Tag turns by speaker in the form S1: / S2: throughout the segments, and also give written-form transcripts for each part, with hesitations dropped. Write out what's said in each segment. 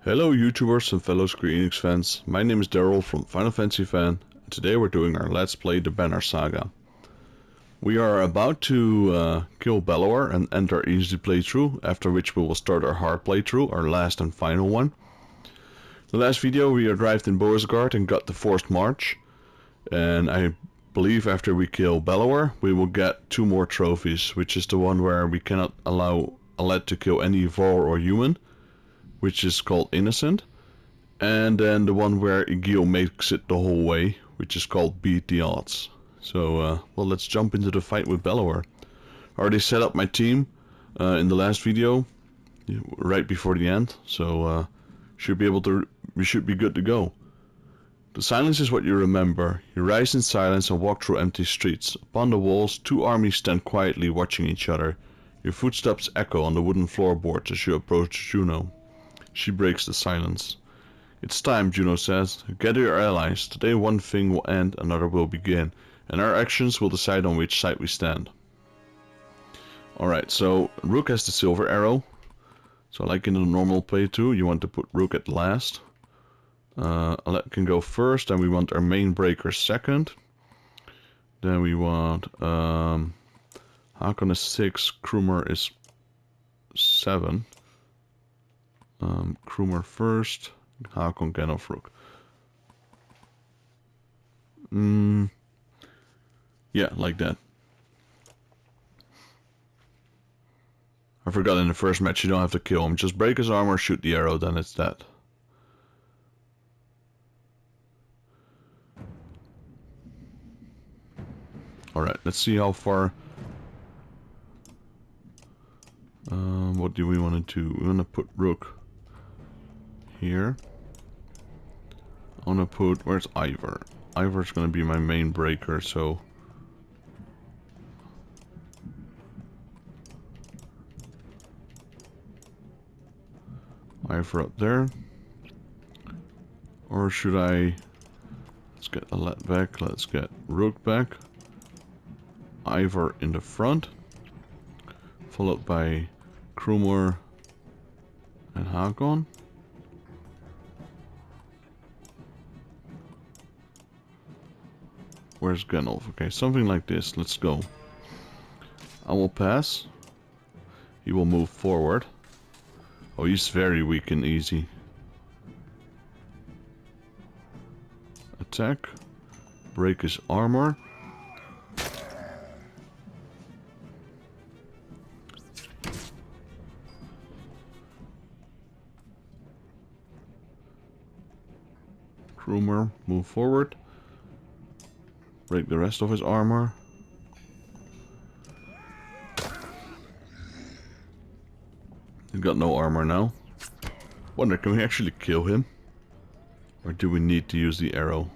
S1: Hello YouTubers and fellow Square Enix fans, my name is Daryl from Final Fantasy Fan, and today we're doing our Let's Play the Banner Saga. We are about to kill Bellower and end our easy playthrough, after which we will start our hard playthrough, our last and final one. The last video we arrived in Boasgard and got the Forced March, and I believe after we kill Bellower we will get 2 more trophies, which is the one where we cannot allow Alette to kill any Vor or human, which is called Innocent, and then the one where Igil makes it the whole way, which is called Beat the Odds. So, well, let's jump into the fight with Bellower. I already set up my team in the last video, right before the end, so we should be good to go. The silence is what you remember. You rise in silence and walk through empty streets. Upon the walls, 2 armies stand quietly watching each other. Your footsteps echo on the wooden floorboards as you approach Juno. She breaks the silence. It's time, Juno says. Gather your allies. Today one thing will end, another will begin, and our actions will decide on which side we stand. Alright, so Rook has the silver arrow. So like in the normal playthrough, you want to put Rook at last. Alette can go first, and we want our main breaker second. Then we want Hakon is 6, Krumer is 7. Krumer first, Hakon, Gandalf, Rook. Yeah, like that. I forgot in the first match you don't have to kill him, just break his armor, shoot the arrow, then it's dead. Alright, let's see how far. What do we want to do? We want to put Rook here. I want to put, where's Ivor? Ivor's going to be my main breaker, so Ivor up there. Or should I, let's get Alette back, let's get Rook back. Ivor in the front, followed by Krumer and Hakon. Where's Gandalf? Okay, something like this. Let's go. I will pass. He will move forward. Oh, he's very weak and easy. Attack. Break his armor. Krumer, move forward. Break the rest of his armor. He's got no armor now. Wonder, can we actually kill him? Or do we need to use the arrow?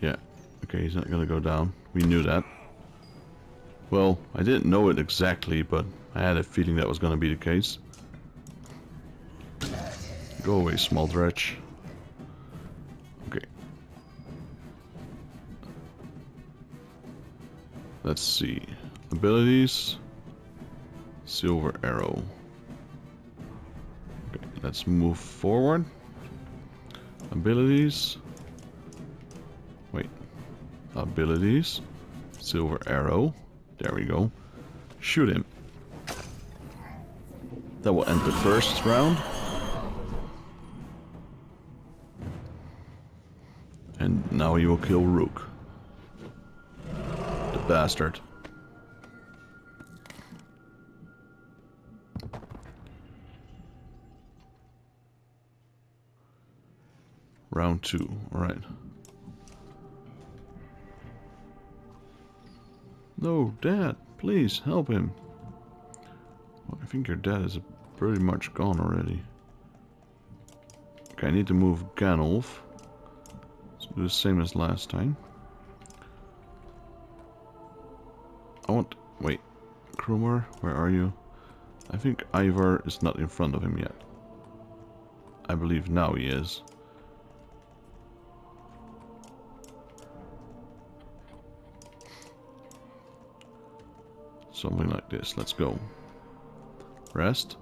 S1: Yeah. Okay, he's not gonna go down. We knew that. Well, I didn't know it exactly, but I had a feeling that was gonna be the case. Go away, small dredge. Okay. Let's see. Abilities. Silver arrow. Okay, let's move forward. Abilities. Wait. Abilities. Silver arrow. There we go. Shoot him. That will end the first round. And now he will kill Rook. The bastard. Round 2, alright. No, Dad, please help him. Well, I think your dad is pretty much gone already. Okay, I need to move Gandalf. Do the same as last time. Wait, Krumer, where are you? I think Ivor is not in front of him yet. I believe now he is. Something like this. Let's go. Rest.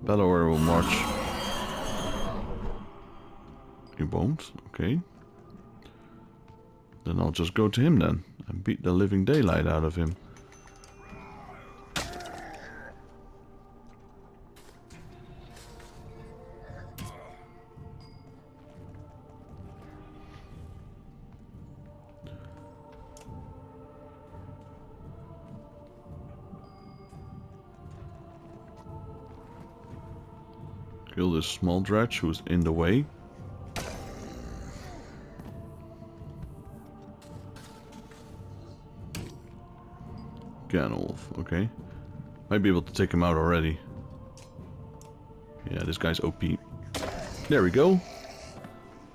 S1: Bellower will march. He won't. Okay. Then I'll just go to him then and beat the living daylight out of him. Kill this small dredge who's in the way. Ganolf, okay. Might be able to take him out already. Yeah, this guy's OP. There we go.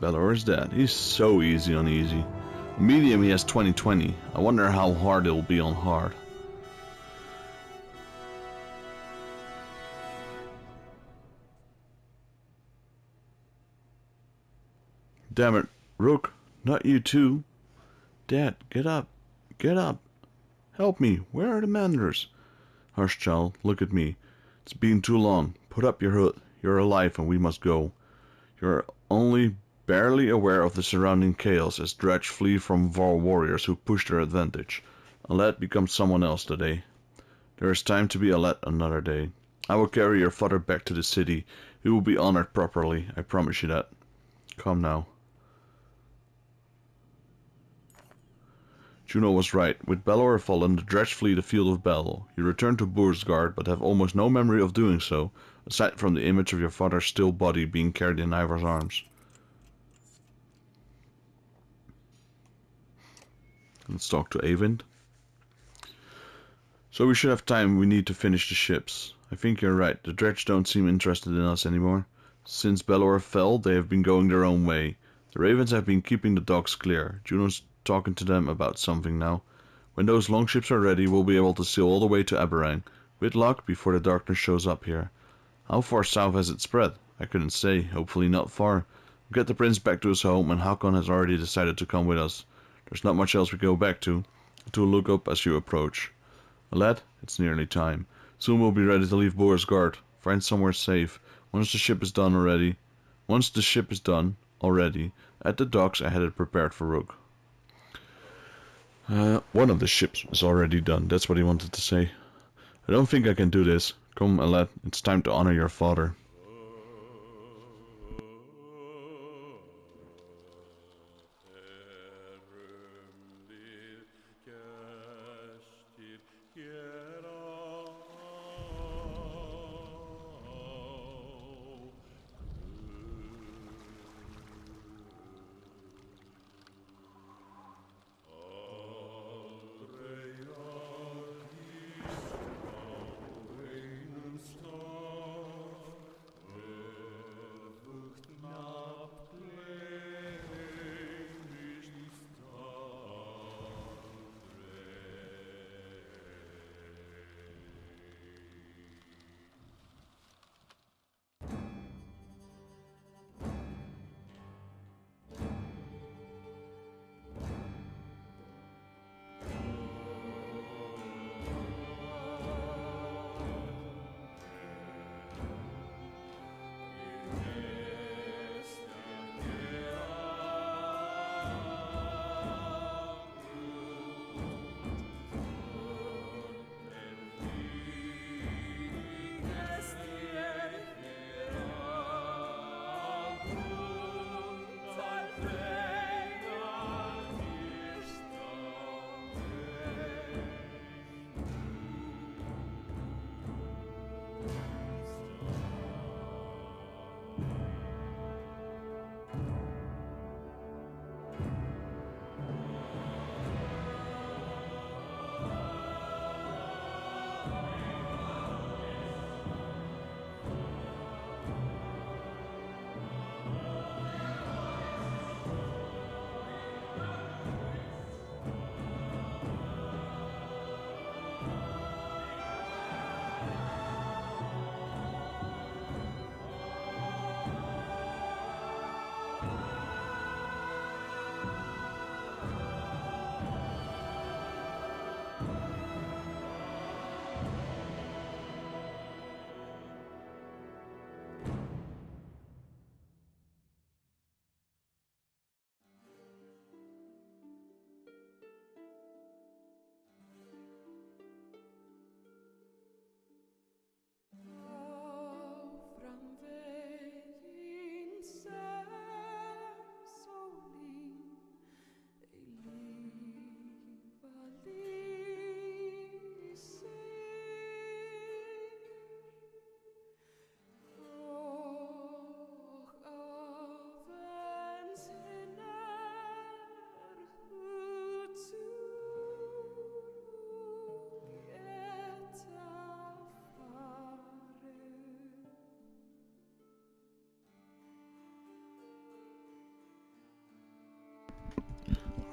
S1: Bellower is dead. He's so easy on easy. Medium he has 20-20. I wonder how hard it will be on hard. Damn it, Rook, not you too. Dad, get up. Get up. Help me. Where are the Manders? Hush, child. Look at me. It's been too long. Put up your hood. You're alive and we must go. You're only barely aware of the surrounding chaos as Dredge flee from Vol warriors who push their advantage. A lad becomes someone else today. There is time to be a lad another day. I will carry your father back to the city. He will be honored properly. I promise you that. Come now. Juno was right. With Bellower fallen, the Dredge flee the field of battle. You return to Boersgard, but have almost no memory of doing so, aside from the image of your father's still body being carried in Ivor's arms. Let's talk to Eyvind. So we should have time. We need to finish the ships. I think you're right. The Dredge don't seem interested in us anymore. Since Bellower fell, they have been going their own way. The Ravens have been keeping the docks clear. Juno's talking to them about something now. When those longships are ready, we'll be able to sail all the way to Aberrang. With luck, before the darkness shows up here. How far south has it spread? I couldn't say. Hopefully not far. We'll get the prince back to his home, and Hakon has already decided to come with us. There's not much else we go back to. To look up as you approach. Lad, it's nearly time. Soon we'll be ready to leave Boersgard. Find somewhere safe. Once the ship is done already, at the docks I had it prepared for Rook. One of the ships is already done. That's what he wanted to say. I don't think I can do this. Come, lad. It's time to honor your father.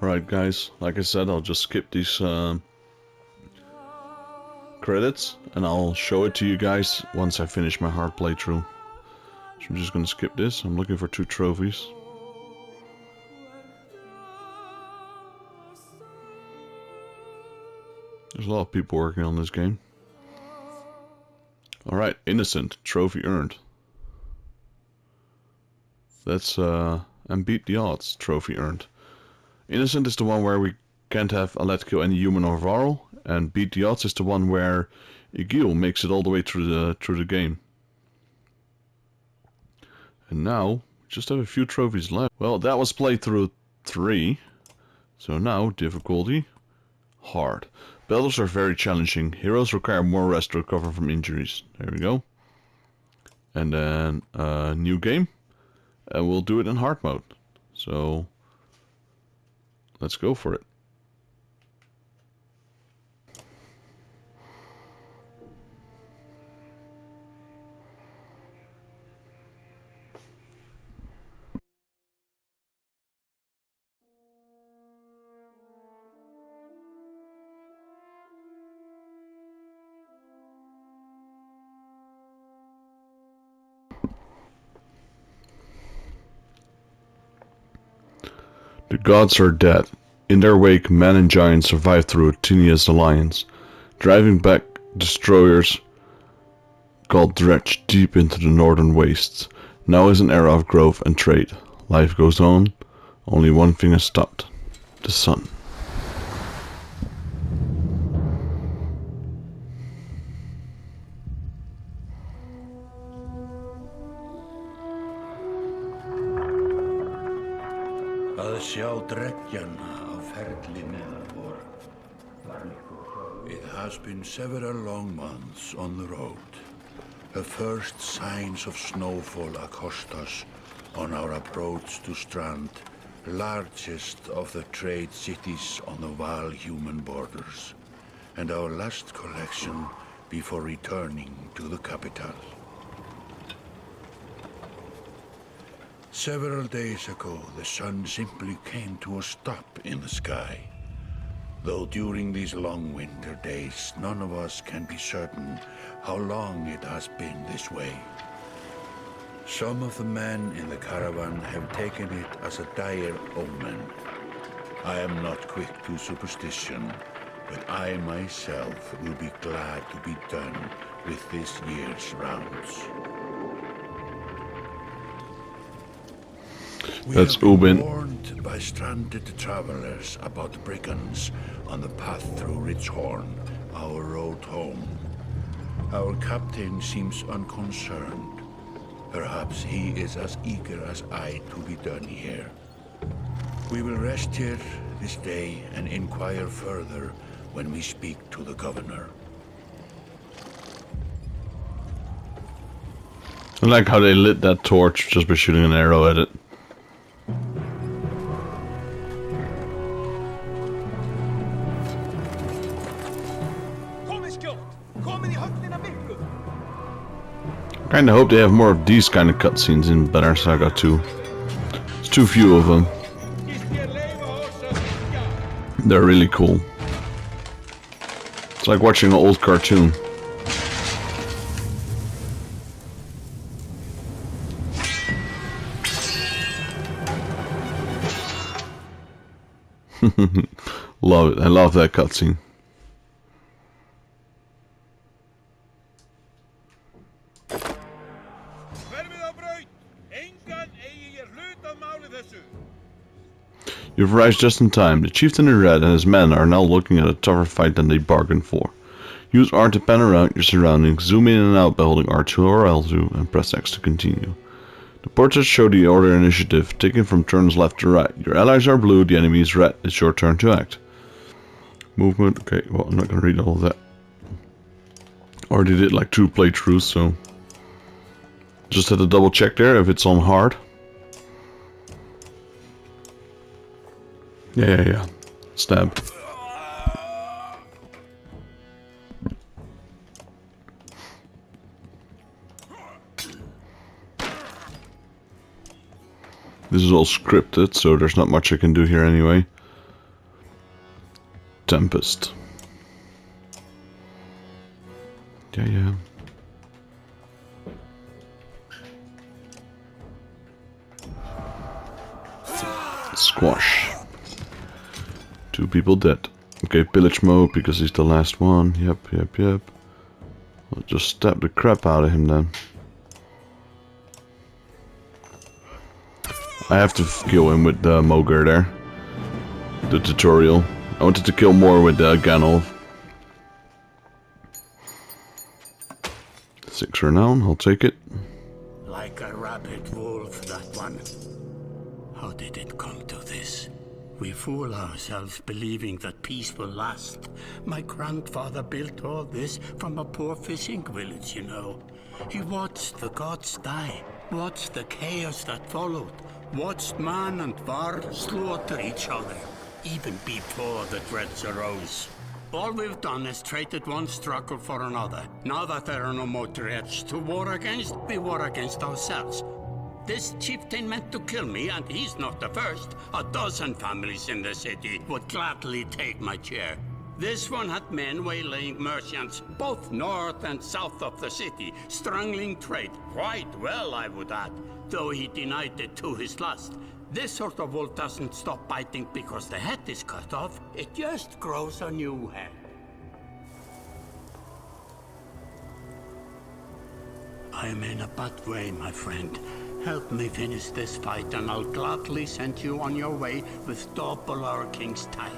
S1: Alright guys, like I said, I'll just skip these credits and I'll show it to you guys once I finish my hard playthrough. So I'm just gonna skip this. I'm looking for 2 trophies. There's a lot of people working on this game. Alright, Innocent, trophy earned. That's and Beat the Odds, trophy earned. Innocent is the one where we can't have a let kill any human or Varl, and Beat the Odds is the one where Igil makes it all the way through the game. And now we just have a few trophies left. Well, that was playthrough 3. So now difficulty hard. Battles are very challenging. Heroes require more rest to recover from injuries. There we go. And then new game. And we'll do it in hard mode. So let's go for it. The gods are dead. In their wake, men and giants survive through a tenuous alliance, driving back destroyers called Dredge deep into the northern wastes. Now is an era of growth and trade. Life goes on. Only one thing has stopped. The sun.
S2: Að sjá dreggjana á ferli neðanvor. It has been several long months on the road. The first signs of snowfall accost us on our approach to Strand, largest of the trade cities on the Val-human borders, and our last collection before returning to the capital. Several days ago, the sun simply came to a stop in the sky. Though during these long winter days, none of us can be certain how long it has been this way. Some of the men in the caravan have taken it as a dire omen. I am not quick to superstition, but I myself will be glad to be done with this year's rounds.
S1: That's
S2: We have been
S1: Ubin.
S2: warned by stranded travelers about brigands on the path through Ridgehorn, our road home. Our captain seems unconcerned. Perhaps he is as eager as I to be done here. We will rest here this day and inquire further when we speak to the governor.
S1: I like how they lit that torch just by shooting an arrow at it. I kinda hope they have more of these kind of cutscenes in Banner Saga 2. There's too few of them. They're really cool. It's like watching an old cartoon. Love it. I love that cutscene. You've arrived just in time. The chieftain in red and his men are now looking at a tougher fight than they bargained for. Use R to pan around your surroundings, zoom in and out by holding R2 or L2, and press X to continue. The portraits show the order initiative, taken from turns left to right. Your allies are blue, the enemy is red. It's your turn to act. Movement, okay, well, I'm not going to read all of that. Already did like 2 playthroughs, so... just had to double check there if it's on hard. Yeah. Stab. This is all scripted, so there's not much I can do here anyway. Tempest. Yeah. Squash. 2 people dead. Okay, pillage mode because he's the last one. Yep. I'll just stab the crap out of him then. I have to kill him with the Mogre there. The tutorial. I wanted to kill more with Ganolf. 6 renown, I'll take it.
S3: Like a rabid wolf, that one. How did it come to this? We fool ourselves believing that peace will last. My grandfather built all this from a poor fishing village, you know. He watched the gods die, watched the chaos that followed, watched man and var slaughter each other, even before the Dredge arose. All we've done is traded one struggle for another. Now that there are no more Dredge to war against, we war against ourselves. This chieftain meant to kill me, and he's not the first. A dozen families in the city would gladly take my chair. This one had men waylaying merchants, both north and south of the city, strangling trade, quite well, I would add, though he denied it to his last. This sort of wolf doesn't stop biting because the head is cut off. It just grows a new head. I'm in a bad way, my friend. Help me finish this fight and I'll gladly send you on your way with double our king's tithe.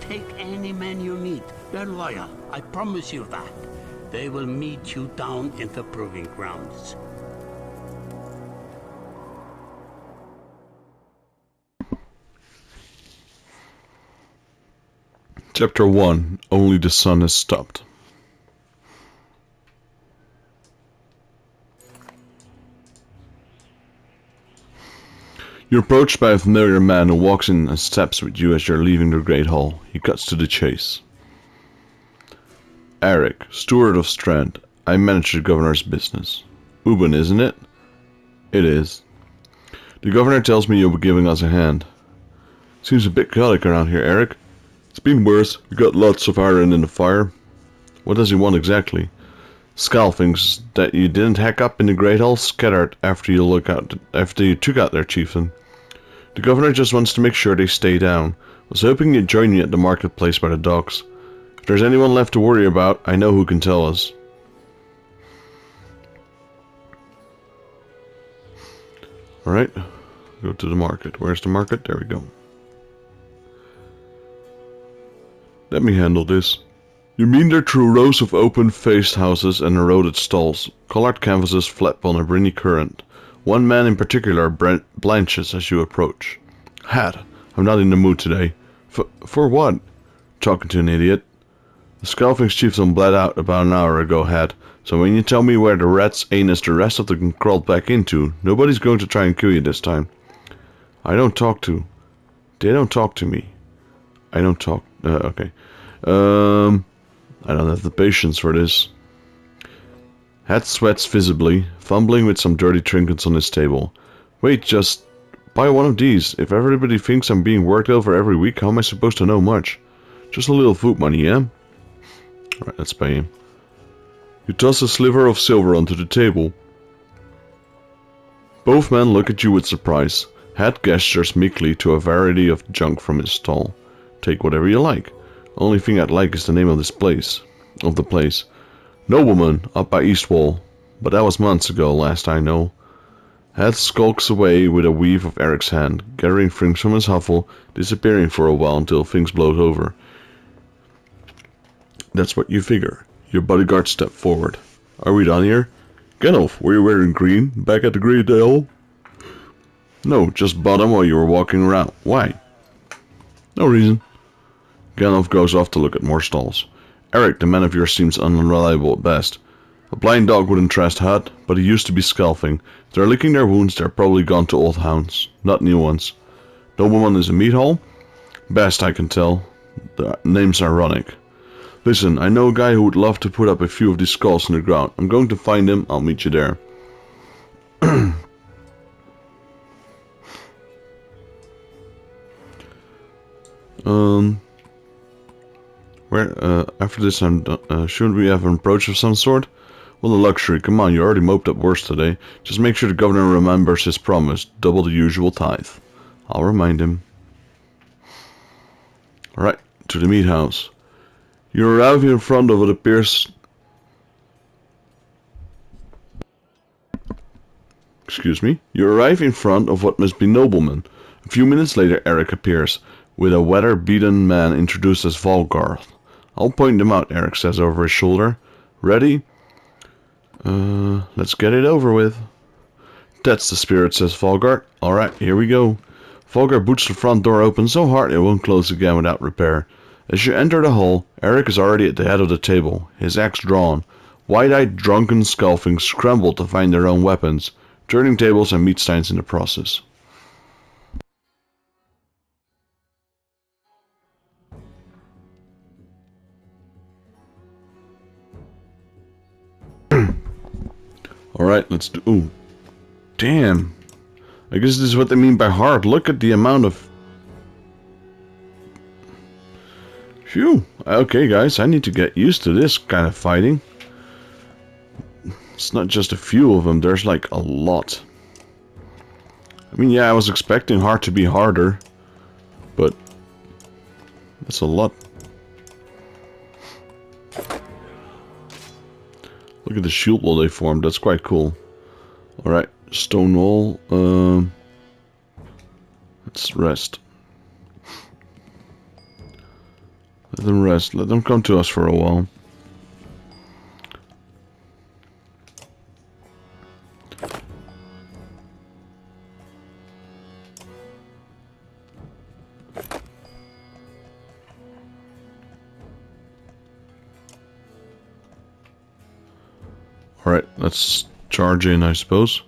S3: Take any men you need. They're loyal, I promise you that. They will meet you down in the proving grounds.
S1: Chapter 1. Only the sun has stopped. You're approached by a familiar man who walks in and steps with you as you're leaving the Great Hall. He cuts to the chase. Eric, steward of Strand. I manage the governor's business. Ubin, isn't it? It is. The governor tells me you'll be giving us a hand. Seems a bit chaotic around here, Eric. It's been worse. We got lots of iron in the fire. What does he want exactly? Skal thinks that you didn't hack up in the Great Hall scattered after you took out their chieftain. The governor just wants to make sure they stay down. Was hoping you'd join me at the marketplace by the docks. If there's anyone left to worry about, I know who can tell us. Alright, go to the market. Where's the market? There we go. Let me handle this. You meander through rows of open-faced houses and eroded stalls. Colored canvases flap on a briny current. One man in particular blanches as you approach. Hat, I'm not in the mood today. For what? Talking to an idiot. The Scalfing's chieftain bled out about an hour ago, Hat. So when you tell me where the rat's anus the rest of them crawled back into, nobody's going to try and kill you this time. They don't talk to me. Okay. I don't have the patience for this. Hat sweats visibly, fumbling with some dirty trinkets on his table. Wait, just buy one of these. If everybody thinks I'm being worked over every week, how am I supposed to know much? Just a little food money, yeah? Alright, let's pay him. You toss a sliver of silver onto the table. Both men look at you with surprise. Hat gestures meekly to a variety of junk from his stall. Take whatever you like. Only thing I'd like is the name of the place. Nobleman, up by East Wall. But that was months ago, last I know. Hat skulks away with a weave of Eric's hand, gathering things from his huffle, disappearing for a while until things blows over. That's what you figure. Your bodyguard stepped forward. Are we done here? Ganolf, were you wearing green? Back at the Great Hall? No, just bought them while you were walking around. Why? No reason. Ganolf goes off to look at more stalls. Eric, the man of yours seems unreliable at best. A blind dog wouldn't trust Hut, but he used to be Scalfing. If they're licking their wounds, they're probably gone to old hounds, not new ones. Nobleman is a meat hall? Best I can tell. The name's ironic. Listen, I know a guy who would love to put up a few of these skulls in the ground. I'm going to find him, I'll meet you there. Where, after this I'm done. Shouldn't we have an approach of some sort? Well, a luxury. Come on, you already moped up worse today. Just make sure the governor remembers his promise. Double the usual tithe. I'll remind him. Alright, to the meat house. You arrive in front of what appears... Excuse me. You arrive in front of what must be noblemen. A few minutes later, Eric appears, with a weather-beaten man introduced as Volgarth. I'll point them out, Eric says over his shoulder. Ready? Let's get it over with. That's the spirit, says Volgarth. Alright, here we go. Volgarth boots the front door open so hard it won't close again without repair. As you enter the hall, Eric is already at the head of the table, his axe drawn. Wide-eyed drunken scalfings scramble to find their own weapons, turning tables and meat steins in the process. Alright, let's do... Ooh. Damn. I guess this is what they mean by hard. Look at the amount of... Phew. Okay, guys, I need to get used to this kind of fighting. It's not just a few of them, there's like a lot. I mean, yeah, I was expecting hard to be harder, but that's a lot. Look at the shield wall they formed, that's quite cool. Alright, stone wall, let's rest. Let them rest, let them come to us for a while. Alright, let's charge in, I suppose.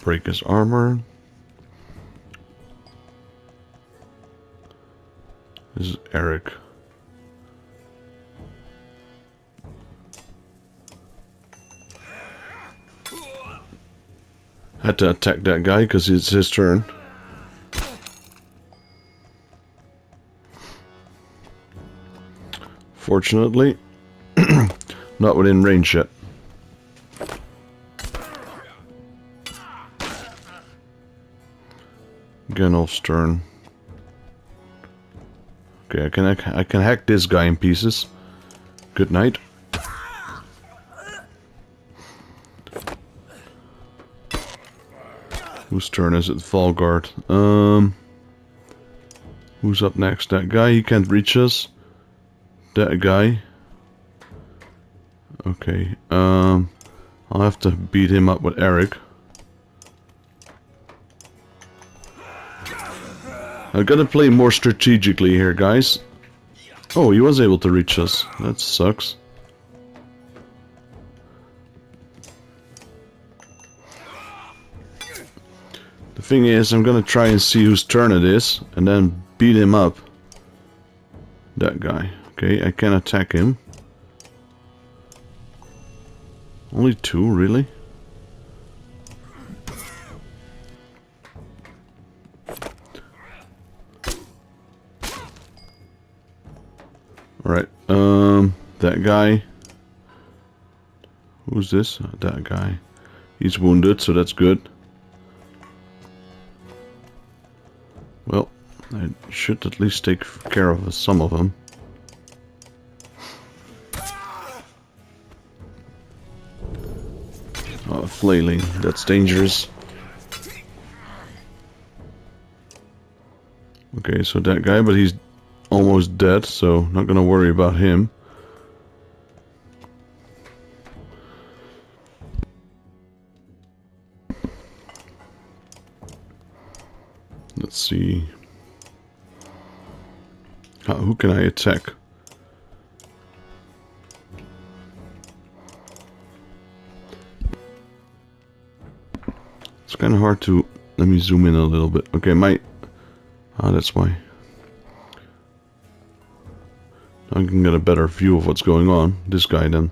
S1: Break his armor. This is Eric. Had to attack that guy because it's his turn. Fortunately, not within range yet. Gandalf's turn. Okay, I can hack this guy in pieces. Good night. Whose turn is it? Volgarth. Who's up next? That guy, he can't reach us. That guy. Okay, I'll have to beat him up with Eric. I gotta play more strategically here, guys. Oh, he was able to reach us. That sucks. The thing is, I'm gonna try and see whose turn it is, and then beat him up. That guy. Okay, I can attack him. Only two, really? Alright, that guy. Who's this? That guy. He's wounded, so that's good. Well, I should at least take care of some of them. Flailing, that's dangerous. Okay, so that guy, but he's almost dead, so not gonna worry about him. Let's see. Who can I attack? It's kind of hard to... Let me zoom in a little bit. Okay, that's why. I can get a better view of what's going on. This guy, then.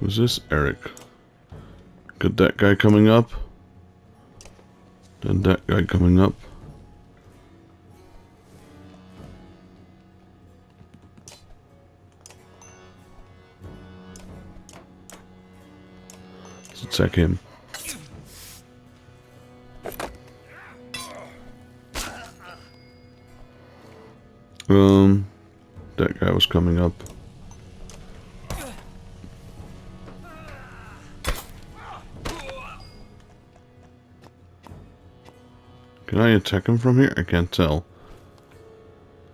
S1: Who's this? Eric. Got that guy coming up. Then that guy coming up. Let's attack him. That guy was coming up. Can I attack him from here? I can't tell.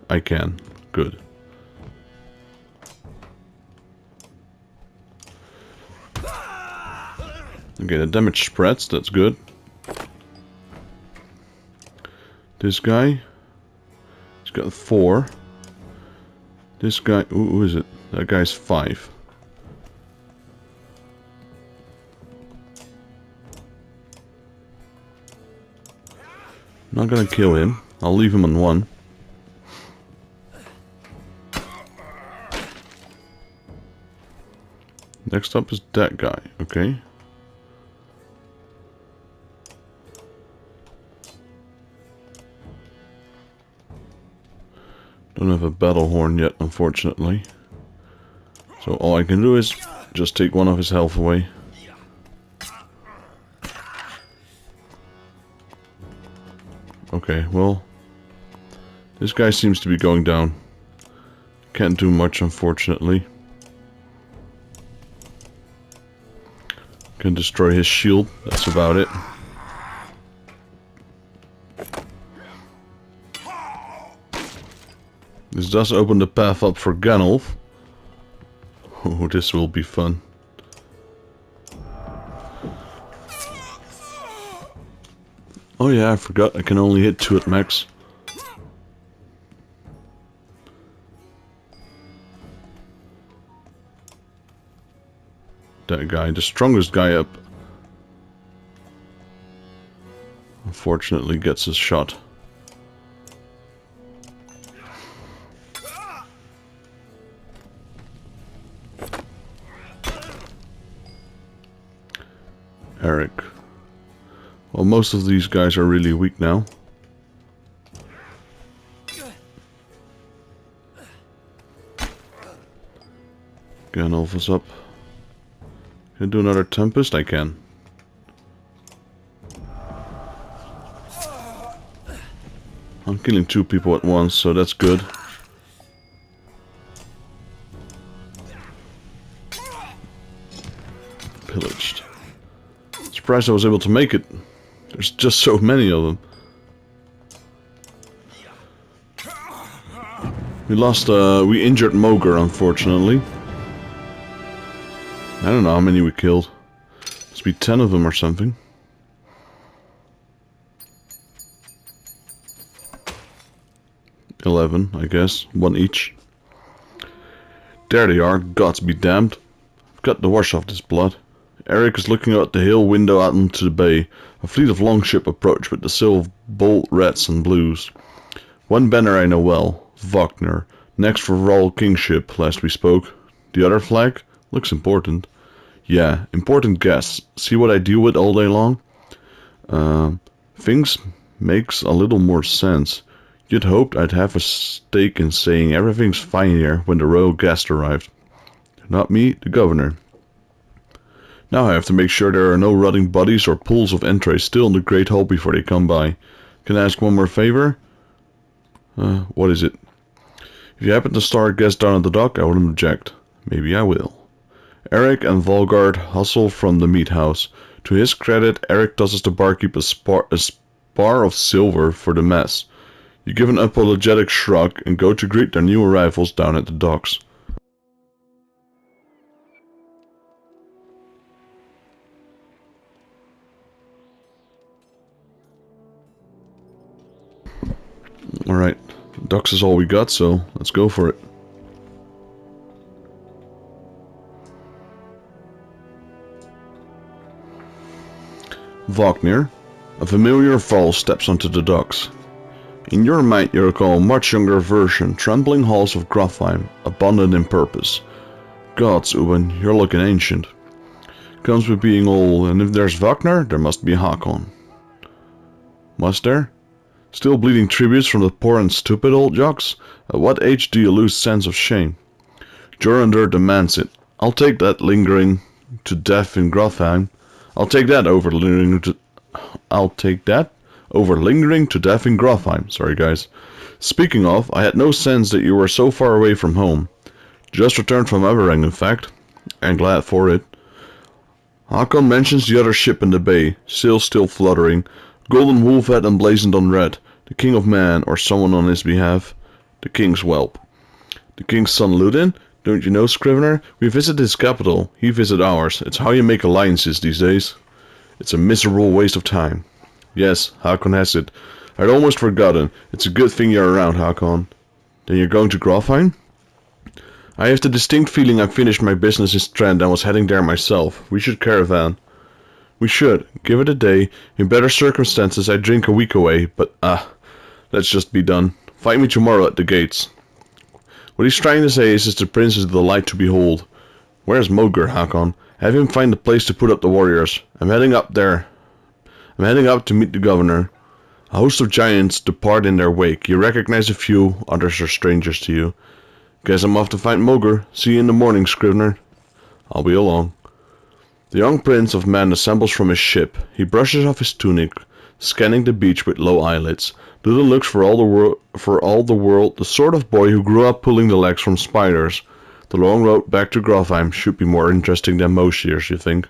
S1: I can. Good. Okay, the damage spreads. That's good. This guy, he's got 4. This guy, who is it? That guy's 5. Not gonna kill him. I'll leave him on 1. Next up is that guy. Okay. Don't have a battle horn yet, unfortunately. So all I can do is just take 1 of his health away. Okay, well, this guy seems to be going down. Can't do much, unfortunately. Can destroy his shield, that's about it. This does open the path up for Ganolf. Oh, this will be fun. Oh yeah, I forgot, I can only hit 2 at max. That guy, the strongest guy up, unfortunately gets his shot. Eric. Well, most of these guys are really weak now. Ganolf is up. Can I do another Tempest? I can. I'm killing 2 people at once, so that's good. Pillaged. Surprised I was able to make it. There's just so many of them. We lost, we injured Mogre, unfortunately. I don't know how many we killed. Must be 10 of them or something. $11, I guess. 1 each. There they are, gods be damned. I've got to wash off this blood. Eric is looking out the hill window out into the bay. A fleet of longship approach with the sail of bold reds and blues. One banner I know well, Wagner. Next for royal kingship, last we spoke. The other flag? Looks important. Yeah, important guess. See what I deal with all day long? Things makes a little more sense. You'd hoped I'd have a stake in saying everything's fine here when the royal guest arrived. Not me, the governor. Now I have to make sure there are no rotting bodies or pools of entrails still in the Great Hall before they come by. Can I ask one more favor? What is it? If you happen to start a guest down at the dock, I wouldn't object. Maybe I will. Eric and Volgard hustle from the meat house. To his credit, Eric tosses the barkeep a spar of silver for the mess. You give an apologetic shrug and go to greet their new arrivals down at the docks. Alright, docks is all we got, so let's go for it. Wagner, a familiar foal, steps onto the docks. In your mind you recall a much younger version, trampling halls of Grafheim, abundant in purpose. Gods, Uben, you're looking ancient. Comes with being old, and if there's Wagner, there must be Hakon. Must there? Still bleeding tributes from the poor and stupid old jocks? At what age do you lose sense of shame? Jorundur demands it. I'll take that lingering to death in Grofheim. I'll take that over lingering to death in Grofheim. Sorry, guys. Speaking of, I had no sense that you were so far away from home. Just returned from Everang, in fact. And glad for it. Hakon mentions the other ship in the bay, sails still fluttering, golden wolf head emblazoned on red, the king of man, or someone on his behalf, the king's whelp. The king's son Ludin? Don't you know, Scrivener? We visit his capital, he visit ours. It's how you make alliances these days. It's a miserable waste of time. Yes, Hakon has it. I'd almost forgotten. It's a good thing you're around, Hakon. Then you're going to Grofheim? I have the distinct feeling I finished my business in Strand and was heading there myself. We should caravan. We should. Give it a day. In better circumstances I'd drink a week away, but let's just be done. Fight me tomorrow at the gates. What he's trying to say is the prince is the light to behold. Where's Mogur, Hakon? Have him find a place to put up the warriors. I'm heading up there. I'm heading up to meet the governor. A host of giants depart in their wake. You recognize a few, others are strangers to you. Guess I'm off to find Mogur. See you in the morning, Scrivener. I'll be along. The young prince of man assembles from his ship. He brushes off his tunic, scanning the beach with low eyelids. Ludin looks for all the world the sort of boy who grew up pulling the legs from spiders. The long road back to Grofheim should be more interesting than most years, you think?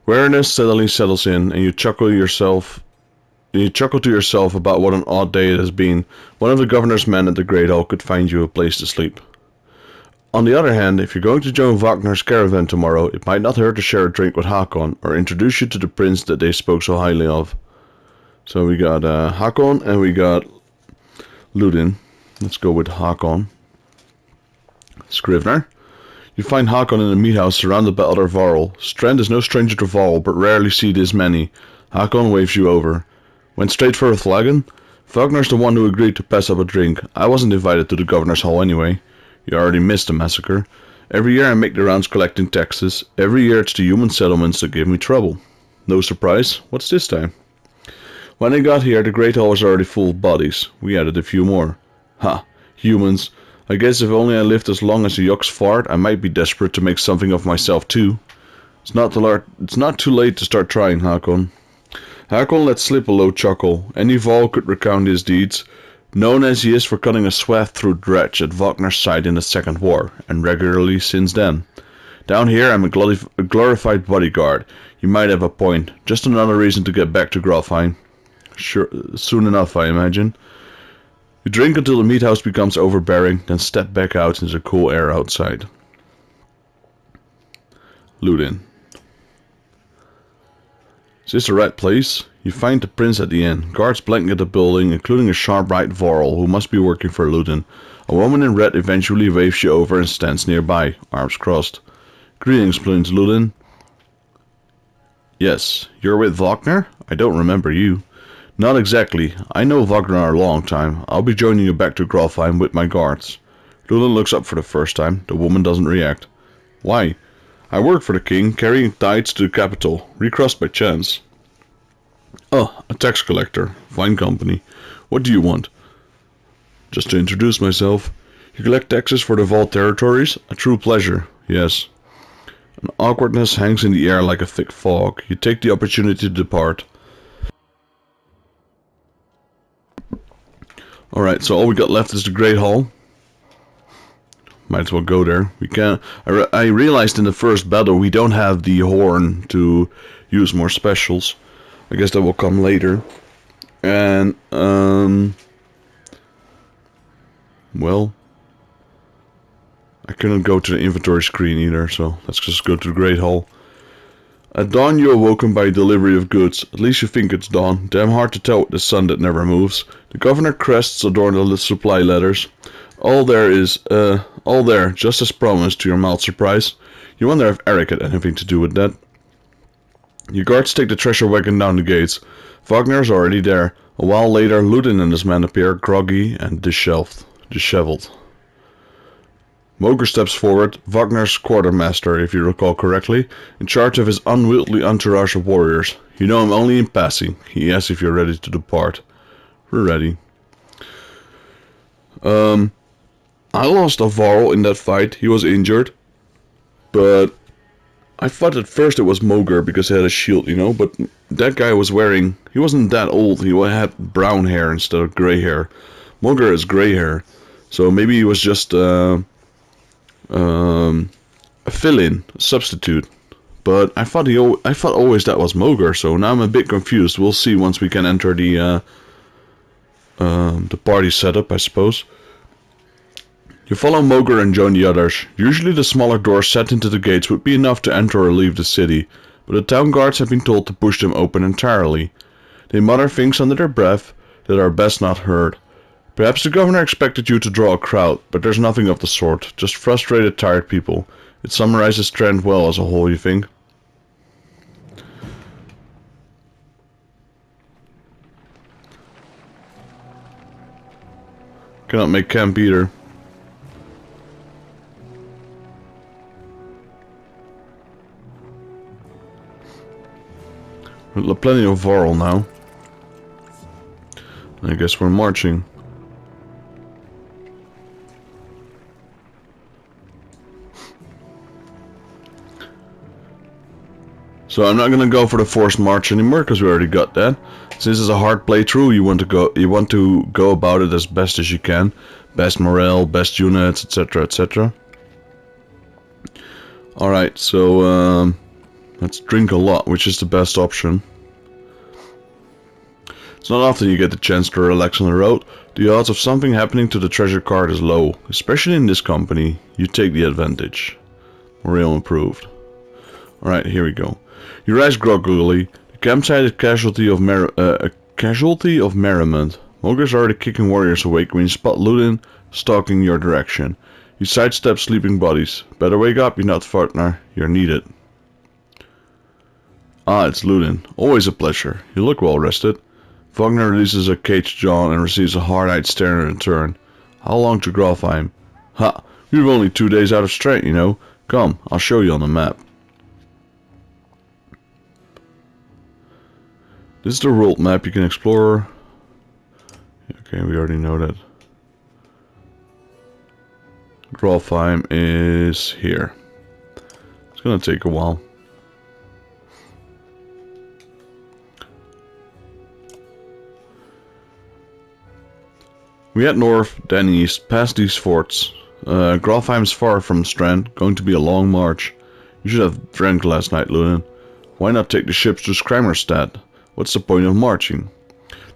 S1: Weariness suddenly settles in, and you chuckle to yourself about what an odd day it has been. One of the governor's men at the Great Hall could find you a place to sleep. On the other hand, if you're going to join Wagner's caravan tomorrow, it might not hurt to share a drink with Hakon, or introduce you to the prince that they spoke so highly of. So we got Hakon, and we got Ludin. Let's go with Hakon. Scrivener. You find Hakon in a meat house surrounded by other Varl. Strand is no stranger to Varl, but rarely see this many. Hakon waves you over. Went straight for a flagon? Wagner's the one who agreed to pass up a drink. I wasn't invited to the governor's hall anyway. You already missed the massacre. Every year I make the rounds collecting taxes. Every year it's the human settlements that give me trouble. No surprise. What's this time? When I got here, the Great Hall was already full of bodies. We added a few more. Ha! Humans. I guess if only I lived as long as a Yox fart, I might be desperate to make something of myself too. It's not too late to start trying, Hakon. Hakon let slip a low chuckle. Any Varl could recount his deeds, known as he is for cutting a swath through Dredge at Wagner's side in the Second War, and regularly since then. Down here I'm a glorified bodyguard. You might have a point. Just another reason to get back to Grofheim. Sure, soon enough, I imagine. You drink until the meat house becomes overbearing, then step back out into the cool air outside. Ludin. Is this the right place? You find the prince at the inn. Guards blanket the building, including a sharp-eyed Varl who must be working for Ludin. A woman in red eventually waves you over and stands nearby, arms crossed. Greetings, Prince Ludin. Yes, you're with Wagner? I don't remember you. Not exactly. I know Wagner a long time. I'll be joining you back to Grofheim with my guards. Ludin looks up for the first time. The woman doesn't react. Why? I work for the king, carrying tithes to the capital. Recrossed by chance. Oh, a tax collector. Fine company. What do you want? Just to introduce myself. You collect taxes for the Vault territories? A true pleasure, yes. An awkwardness hangs in the air like a thick fog. You take the opportunity to depart. Alright, so all we got left is the Great Hall. Might as well go there. We can't. I realized in the first battle we don't have the horn to use more specials. I guess that will come later. And well, I couldn't go to the inventory screen either, so let's just go to the Great Hall. At dawn you're awoken by a delivery of goods. At least you think it's dawn. Damn hard to tell with the sun that never moves. The governor crests adorn the supply letters. All there, just as promised, to your mild surprise. You wonder if Eric had anything to do with that. Your guards take the treasure wagon down the gates. Wagner is already there. A while later, Ludin and his men appear, groggy and disheveled. disheveled. Moger steps forward, Wagner's quartermaster, if you recall correctly, in charge of his unwieldy entourage of warriors. You know him only in passing. He asks if you're ready to depart. We're ready. I lost a Varl in that fight. He was injured. But I thought at first it was Moger because he had a shield, you know, but that guy was wearing... He wasn't that old. He had brown hair instead of gray hair. Moger has gray hair. So maybe he was just a fill-in, a substitute. But I thought always that was Moger, so now I'm a bit confused. We'll see once we can enter the party setup, I suppose. You follow Moger and join the others. Usually the smaller doors set into the gates would be enough to enter or leave the city, but the town guards have been told to push them open entirely. They mutter things under their breath that are best not heard. Perhaps the governor expected you to draw a crowd, but there's nothing of the sort, just frustrated, tired people. It summarizes Trent well as a whole, you think? Cannot make camp either. Plenty of Varl now. I guess we're marching. So I'm not gonna go for the forced march anymore because we already got that. Since it's a hard playthrough, you want to go about it as best as you can. Best morale, best units, etc, etc. Alright, so let's drink a lot, which is the best option. It's not often you get the chance to relax on the road. The odds of something happening to the treasure cart is low, especially in this company. You take the advantage. Morale improved. Alright, here we go. You rise groggily. The campsite is a casualty of merriment. Moger's already kicking warriors awake when you spot Ludin stalking your direction. You sidestep sleeping bodies. Better wake up, you nut partner. You're needed. Ah, it's Ludin. Always a pleasure. You look well rested. Wagner releases a caged jaw and receives a hard-eyed stare in return. How long to Grofheim? Ha! We're only 2 days out of straight, you know. Come, I'll show you on the map. This is the world map you can explore. Okay, we already know that. Grofheim is here. It's gonna take a while. We head north, then east, past these forts. Grofheim's far from Strand, going to be a long march. You should have drank last night, Ludin. Why not take the ships to Skrymerstad? What's the point of marching?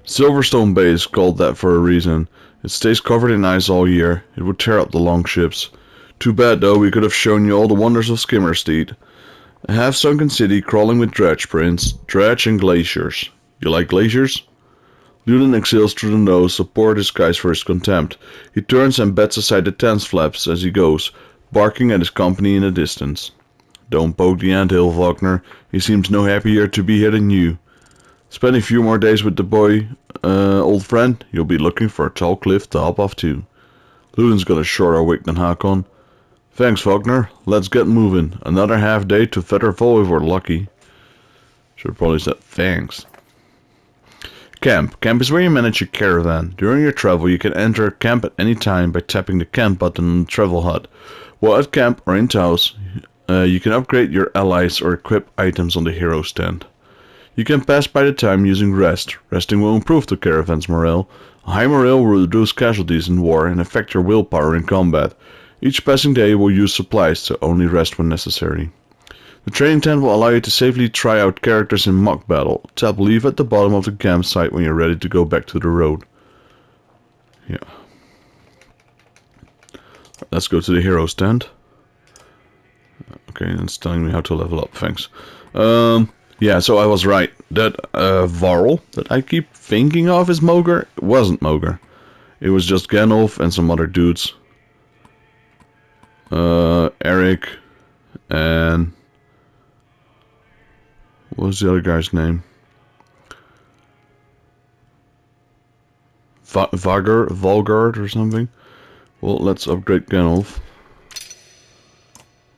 S1: Silverstone Bay is called that for a reason. It stays covered in ice all year. It would tear up the long ships. Too bad though, we could have shown you all the wonders of Skimmerstead. A half-sunken city crawling with dredge prints, dredge and glaciers. You like glaciers? Ludin exhales through the nose, a poor disguise for his contempt. He turns and bets aside the tent flaps as he goes, barking at his company in the distance. Don't poke the anthill, Wagner. He seems no happier to be here than you. Spend a few more days with the boy, old friend. You'll be looking for a tall cliff to hop off to. Ludin's got a shorter wick than Hakon. Thanks, Wagner. Let's get moving. Another half day to Fetterfall if we're lucky. Should probably said thanks. Camp. Camp is where you manage your caravan. During your travel, you can enter a camp at any time by tapping the camp button on the travel HUD. While at camp or in house, you can upgrade your allies or equip items on the hero stand. You can pass by the time using rest. Resting will improve the caravan's morale. A high morale will reduce casualties in war and affect your willpower in combat. Each passing day will use supplies, so only rest when necessary. The training tent will allow you to safely try out characters in mock battle. Tap leave at the bottom of the campsite when you're ready to go back to the road. Yeah. Let's go to the hero stand. Okay, it's telling me how to level up, thanks. Yeah, so I was right. That Varl that I keep thinking of is Moger, it wasn't Moger. It was just Gandalf and some other dudes. Eric and... what was the other guy's name? Volgard or something? Well, let's upgrade Ganolf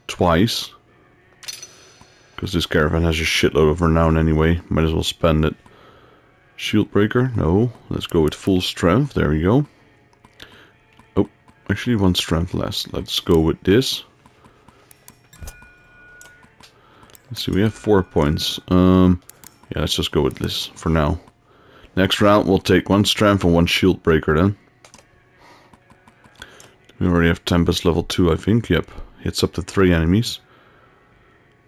S1: twice. Because this caravan has a shitload of renown anyway. Might as well spend it. Shield breaker? No. Let's go with full strength. There we go. Oh, actually one strength less. Let's go with this. Let's see, we have 4 points. Yeah, let's just go with this for now. Next round we'll take 1 strength and 1 shield breaker then. We already have Tempest level 2, I think. Yep. Hits up to 3 enemies.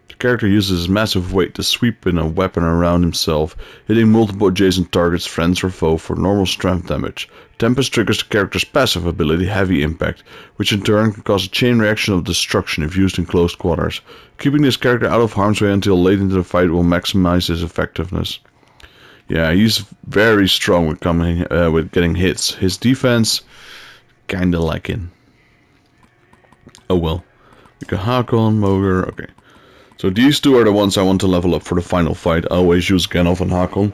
S1: The character uses his massive weight to sweep in a weapon around himself, hitting multiple adjacent targets, friends or foe, for normal strength damage. Tempest triggers the character's passive ability, Heavy Impact, which in turn can cause a chain reaction of destruction if used in close quarters. Keeping this character out of harm's way until late into the fight will maximize his effectiveness. Yeah, he's very strong with getting hits. His defense, kinda lacking. Oh well. We got Hakon, Mogr, okay. So these two are the ones I want to level up for the final fight. I always use Ganolf and Hakon.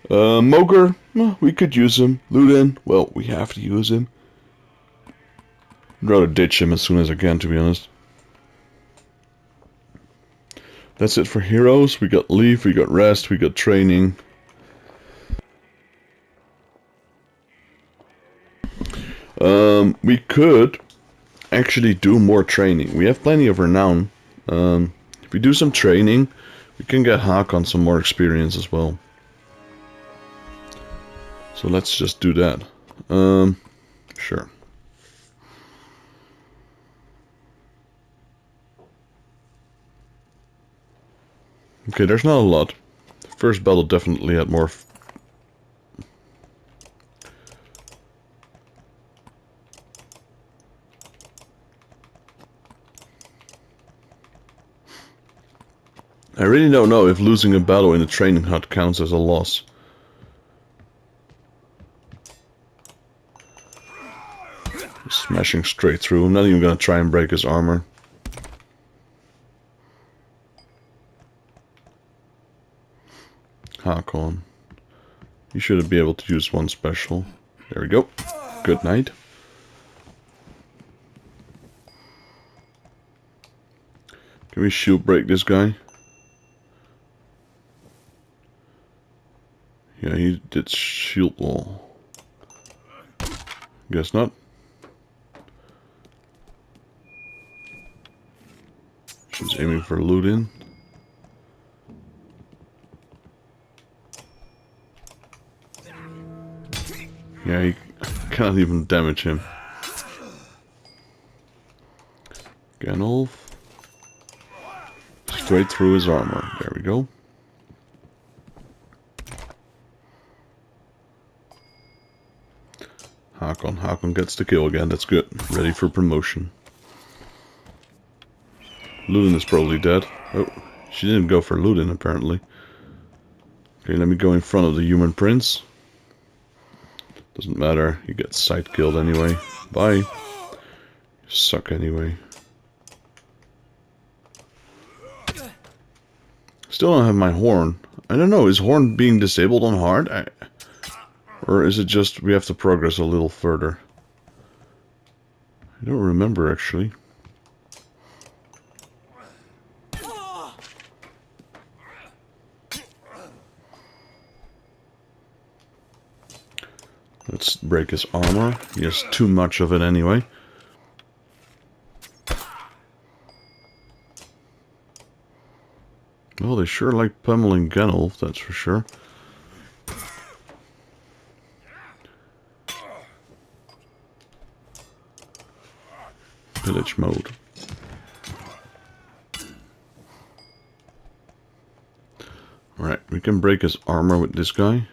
S1: Mogr, well, we could use him. Ludin, well, we have to use him. I'd rather ditch him as soon as I can, to be honest. That's it for heroes. We got Leaf, we got Rest, we got Training. We could actually do more training. We have plenty of renown. If we do some training, we can get Hakon some more experience as well. So let's just do that. Sure. Okay, there's not a lot. The first battle definitely had more. I really don't know if losing a battle in a training hut counts as a loss. Smashing straight through. I'm not even gonna try and break his armor. Hakon. You should be able to use one special. There we go. Good night. Can we shield break this guy? Yeah, he did shield wall. Guess not. She's aiming for Ludin. Yeah, he cannot even damage him. Ganolf. Straight through his armor. There we go. Hakon. Hakon gets the kill again. That's good. Ready for promotion. Ludin is probably dead. Oh, she didn't go for Ludin apparently. Okay, let me go in front of the human prince. Doesn't matter. He gets sight killed anyway. Bye. You suck anyway. Still don't have my horn. I don't know. Is horn being disabled on hard? Or is it just we have to progress a little further? I don't remember actually. Let's break his armor. He has too much of it anyway. Well, they sure like pummeling Ganolf, that's for sure. Village mode. Alright, we can break his armor with this guy.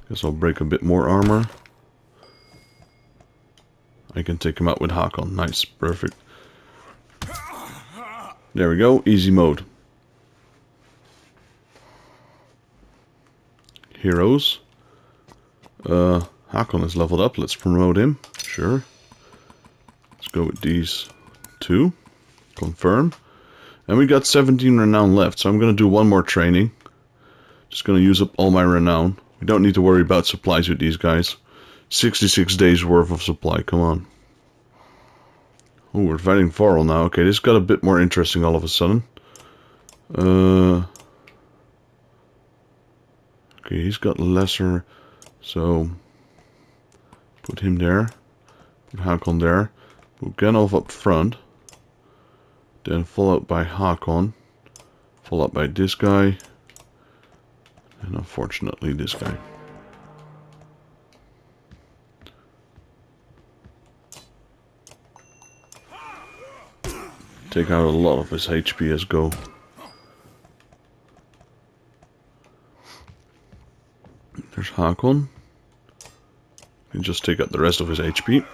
S1: Guess I'll break a bit more armor. I can take him out with Hakon. Nice, perfect. There we go, easy mode. Heroes. Hakon is leveled up, let's promote him. Sure. Let's go with these two. Confirm. And we got 17 renown left, so I'm gonna do one more training. Just gonna use up all my renown. We don't need to worry about supplies with these guys. 66 days worth of supply, come on. Oh, we're fighting Varl now. Okay, this got a bit more interesting all of a sudden. Okay, he's got lesser, so put him there. Put Hakon there. Put Genolf up front. Then followed by Hakon. Followed by this guy. And unfortunately this guy. Take out a lot of his HP as go. There's Hakon. And just take out the rest of his HP.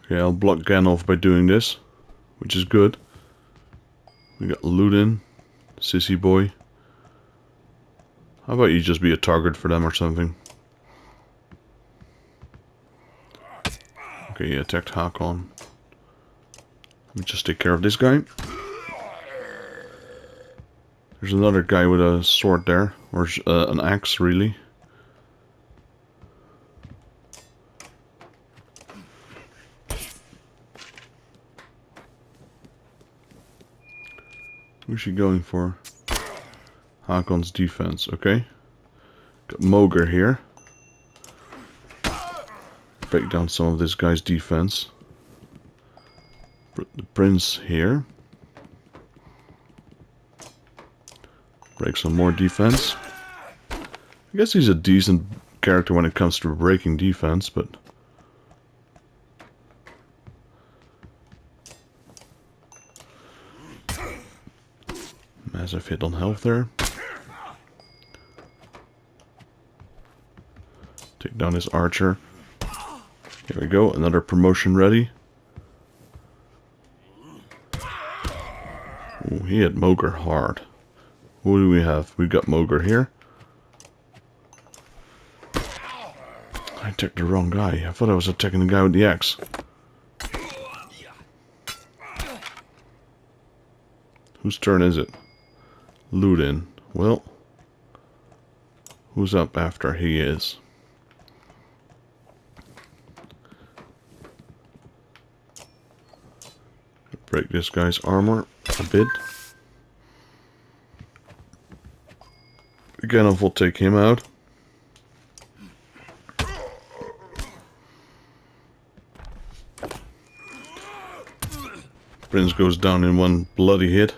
S1: Okay, I'll block Gandalf by doing this, which is good. We got Ludin, Sissy Boy. How about you just be a target for them or something? Okay, he attacked Hakon. Let me just take care of this guy. There's another guy with a sword there, or an axe really. Who's she going for? Hakon's defense, okay. Got Mogre here. Break down some of this guy's defense. Put the prince here. Break some more defense. I guess he's a decent character when it comes to breaking defense, but massive hit on health there. Take down his archer. Here we go, another promotion ready. Ooh, he hit Mogre hard. Who do we have? We've got Mogre here. I attacked the wrong guy. I thought I was attacking the guy with the axe. Whose turn is it? Ludin. Well, who's up after he is? Break this guy's armor a bit. Gandalf will take him out. Prince goes down in one bloody hit.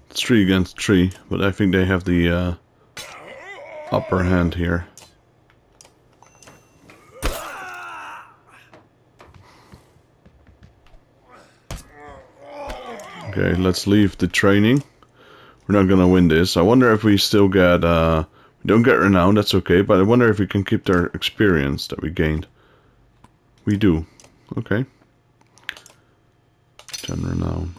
S1: It's 3 against 3, but I think they have the upper hand here. Okay, let's leave the training. We're not gonna win this. I wonder if we still get, we don't get renown, that's okay, but I wonder if we can keep their experience that we gained. We do. Okay. 10 renown.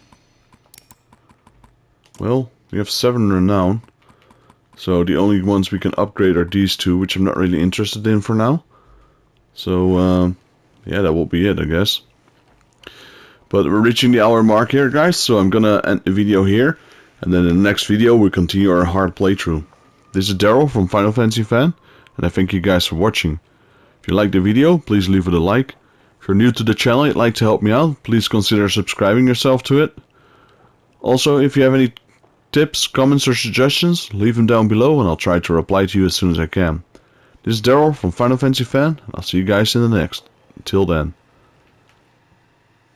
S1: Well, we have 7 renown. So the only ones we can upgrade are these 2, which I'm not really interested in for now. So, yeah, that will be it, I guess. But we're reaching the hour mark here, guys, so I'm gonna end the video here. And then in the next video, we'll continue our hard playthrough. This is Daryl from Final Fantasy Fan, and I thank you guys for watching. If you liked the video, please leave it a like. If you're new to the channel and you'd like to help me out, please consider subscribing yourself to it. Also, if you have any tips, comments, or suggestions, leave them down below, and I'll try to reply to you as soon as I can. This is Daryl from Final Fantasy Fan, and I'll see you guys in the next. Until then.